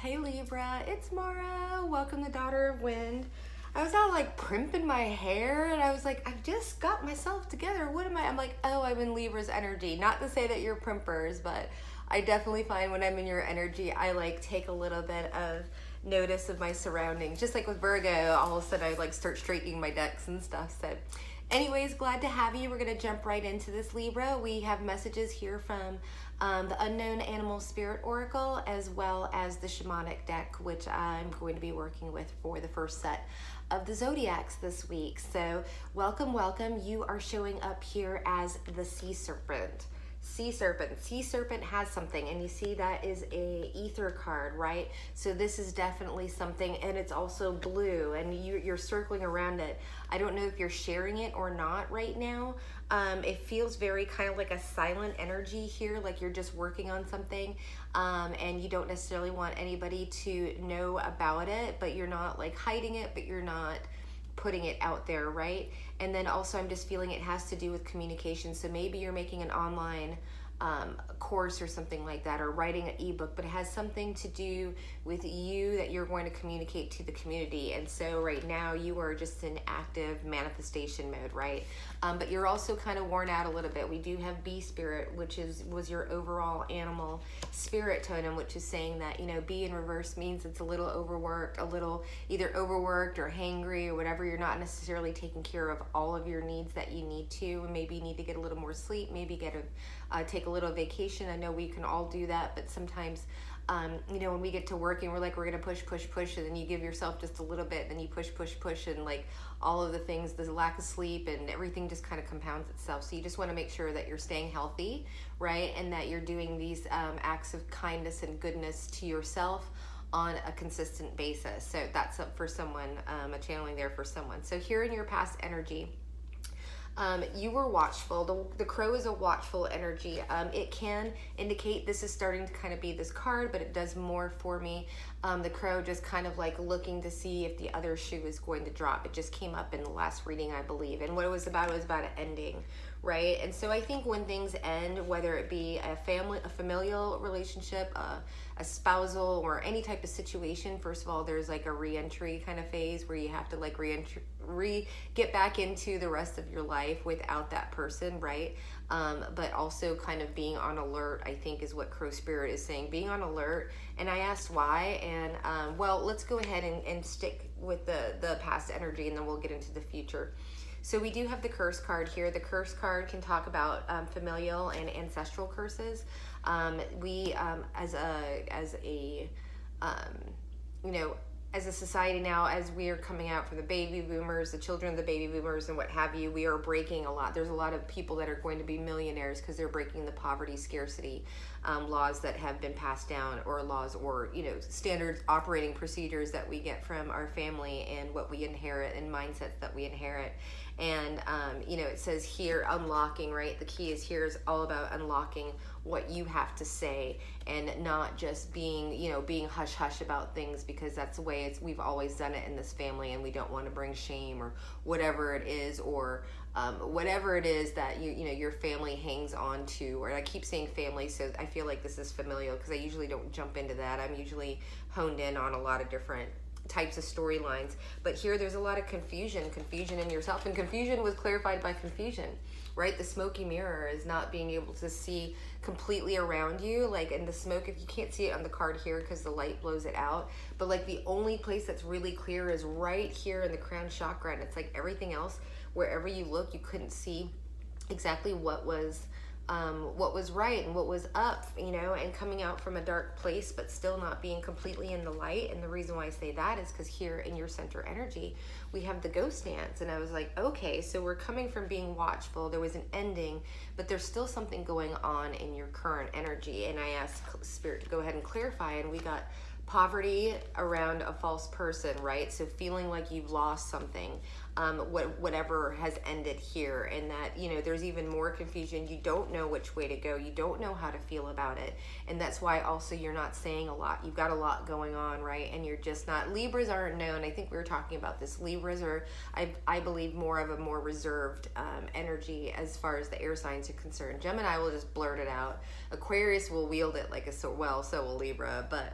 Hey Libra, it's Mara. Welcome to Daughter of Wind. I was out like primping my hair and I was like, I've just got myself together. What am I? I'm like, oh, I'm in Libra's energy. Not to say that you're primpers, but I definitely find when I'm in your energy, I like take a little bit of notice of my surroundings. Just like with Virgo, all of a sudden I like start straightening my decks and stuff. So anyways, glad to have you. We're going to jump right into this, Libra. We have messages here from the Unknown Animal Spirit Oracle, as well as the Shamanic deck, which I'm going to be working with for the first set of the Zodiacs this week. So welcome, welcome. You are showing up here as the Sea Serpent. Sea Serpent has something, and you see that is a ether card, right? So this is definitely something, and it's also blue, and you're circling around it. I don't know if you're sharing it or not right now. It feels very kind of like a silent energy here, like you're just working on something, and you don't necessarily want anybody to know about it, but you're not like hiding it, but you're not putting it out there, right? And then also I'm just feeling it has to do with communication. So maybe you're making an online course or something like that, or writing an ebook, but it has something to do with you that you're going to communicate to the community. And so right now you are just in active manifestation mode, right? But you're also kind of worn out a little bit. We do have bee spirit, which was your overall animal spirit totem, which is saying that, you know, bee in reverse means it's a little overworked, a little either overworked or hangry or whatever. You're not necessarily taking care of all of your needs that you need to. Maybe you need to get a little more sleep, maybe take a little vacation. I know we can all do that, but sometimes you know, when we get to work and we're like, we're gonna push, and then you give yourself just a little bit, then you push, and like all of the things, the lack of sleep and everything just kind of compounds itself. So you just want to make sure that you're staying healthy, right? And that you're doing these acts of kindness and goodness to yourself on a consistent basis. So that's up for someone, a channeling there for someone. So here in your past energy, you were watchful. The crow is a watchful energy. It can indicate this is starting to kind of be this card, but it does more for me. The crow just kind of like looking to see if the other shoe is going to drop. It just came up in the last reading, I believe. And what it was about an ending, right? And so I think when things end, whether it be a familial relationship, a spousal, or any type of situation, first of all, there's like a re-entry kind of phase where you have to like get back into the rest of your life without that person, right? But also kind of being on alert, I think, is what Crow Spirit is saying, being on alert. And I asked why, and well, let's go ahead and stick with the past energy, and then we'll get into the future. So we do have the curse card here. The curse card can talk about familial and ancestral curses. As a society now, as we are coming out from the baby boomers, the children of the baby boomers and what have you, we are breaking a lot. There's a lot of people that are going to be millionaires because they're breaking the poverty scarcity laws that have been passed down, or laws, or, you know, standard operating procedures that we get from our family and what we inherit and mindsets that we inherit. And, you know, it says here, unlocking, right? The key is here is all about unlocking what you have to say, and not just being, you know, being hush hush about things, because that's the way we've always done it in this family, and we don't want to bring shame or whatever it is, or whatever it is that you know your family hangs on to. Or I keep saying family, so I feel like this is familial, because I usually don't jump into that. I'm usually honed in on a lot of different types of storylines. But here there's a lot of confusion in yourself, and confusion was clarified by confusion, right? The smoky mirror is not being able to see completely around you, like in the smoke, if you can't see it on the card here because the light blows it out, but like the only place that's really clear is right here in the crown chakra, and it's like everything else, wherever you look, you couldn't see exactly what was right and what was up, you know, and coming out from a dark place, but still not being completely in the light. And the reason why I say that is because here in your center energy, we have the ghost dance. And I was like, okay, so we're coming from being watchful. There was an ending, but there's still something going on in your current energy. And I asked Spirit to go ahead and clarify, and we got poverty around a false person, right? So feeling like you've lost something. whatever has ended here, and that, you know, there's even more confusion. You don't know which way to go. You don't know how to feel about it. And that's why also you're not saying a lot. You've got a lot going on, right? And you're just not, Libras aren't known. I think we were talking about this. Libras are, I believe, more of a more reserved energy as far as the air signs are concerned. Gemini will just blurt it out. Aquarius will wield it like a, so will Libra, but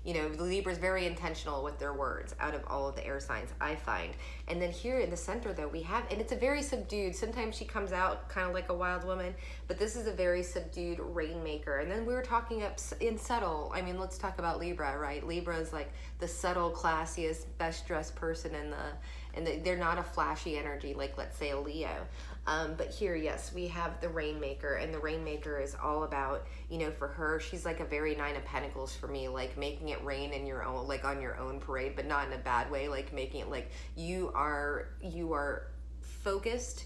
you know, the Libra is very intentional with their words out of all of the air signs, I find. And then here in the center, though, we have, and it's a very subdued, sometimes she comes out kind of like a wild woman, but this is a very subdued rainmaker. And then we were talking up in subtle, I mean, let's talk about Libra, right? Libra is like the subtle, classiest, best dressed person they're not a flashy energy like, let's say, a Leo. But here, yes, we have the Rainmaker, and the Rainmaker is all about, you know, for her, she's like a very Nine of Pentacles for me, like making it rain in your own, like on your own parade, but not in a bad way, like making it like you are focused,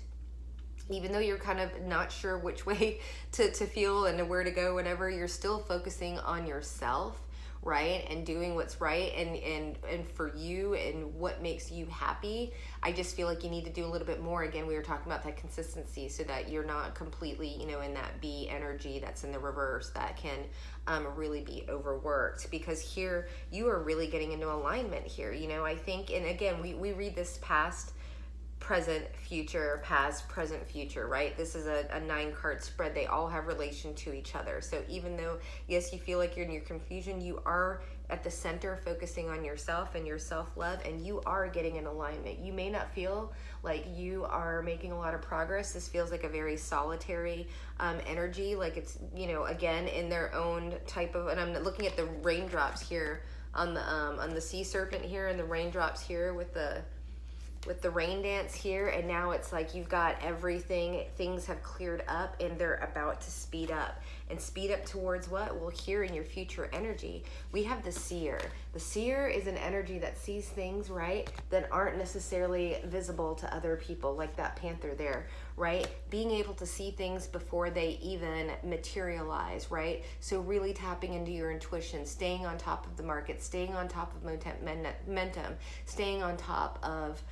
even though you're kind of not sure which way to feel and where to go, whatever, you're still focusing on yourself, right, and doing what's right and for you and what makes you happy. I just feel like you need to do a little bit more. Again, we were talking about that consistency, so that you're not completely, you know, in that B energy that's in the reverse that can really be overworked, because here you are really getting into alignment here, you know, I think. And again, we read this past, present, future, past, present, future, right? This is a 9-card spread. They all have relation to each other. So even though, yes, you feel like you're in your confusion, you are at the center focusing on yourself and your self-love, and you are getting in alignment. You may not feel like you are making a lot of progress. This feels like a very solitary energy, like it's, you know, again, in their own type of, and I'm looking at the raindrops here on the sea serpent here, and the raindrops here with the rain dance here, and now it's like you've got everything, things have cleared up, and they're about to speed up. And speed up towards what? Well, here in your future energy, we have the seer. The seer is an energy that sees things, right, that aren't necessarily visible to other people, like that panther there, right? Being able to see things before they even materialize, right? So really tapping into your intuition, staying on top of the market, staying on top of momentum, staying on top of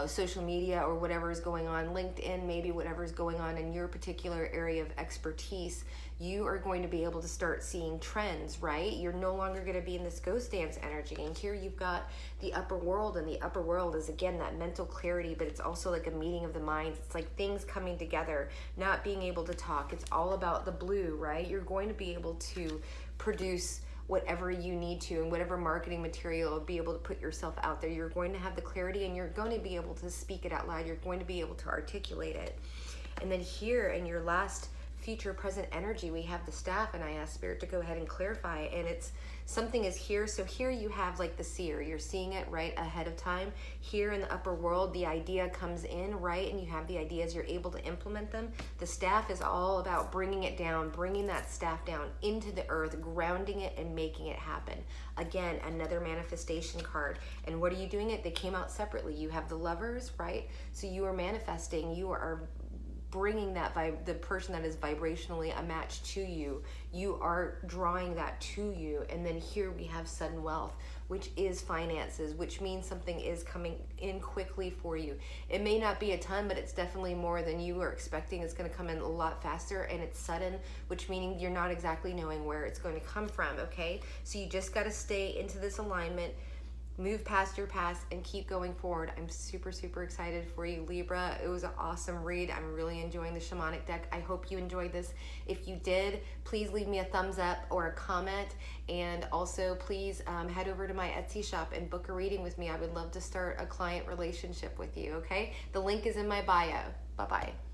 social media or whatever is going on, LinkedIn, maybe whatever is going on in your particular area of expertise. You are going to be able to start seeing trends, right? You're no longer going to be in this ghost dance energy. And here you've got the upper world, and the upper world is, again, that mental clarity, but it's also like a meeting of the minds. It's like things coming together, not being able to talk. It's all about the blue, right? You're going to be able to produce whatever you need to, and whatever marketing material, be able to put yourself out there. You're going to have the clarity, and you're going to be able to speak it out loud. You're going to be able to articulate it. And then here in your last future present energy, we have the staff, and I asked Spirit to go ahead and clarify, and it's something is here. So here you have like the seer, you're seeing it right ahead of time. Here in the upper world, the idea comes in, right, and you have the ideas, you're able to implement them. The staff is all about bringing it down, bringing that staff down into the earth, grounding it and making it happen. Again, another manifestation card. And what are you doing it? They came out separately. You have the Lovers, right? So you are manifesting, you are bringing that the person that is vibrationally a match to you, you are drawing that to you. And then here we have sudden wealth, which is finances, which means something is coming in quickly for you. It may not be a ton, but it's definitely more than you were expecting. It's going to come in a lot faster, and it's sudden, which meaning you're not exactly knowing where it's going to come from, okay? So you just got to stay into this alignment, move past your past, and keep going forward. I'm super, super excited for you, Libra. It was an awesome read. I'm really enjoying the shamanic deck. I hope you enjoyed this. If you did, please leave me a thumbs up or a comment. And also, please head over to my Etsy shop and book a reading with me. I would love to start a client relationship with you, okay? The link is in my bio. Bye-bye.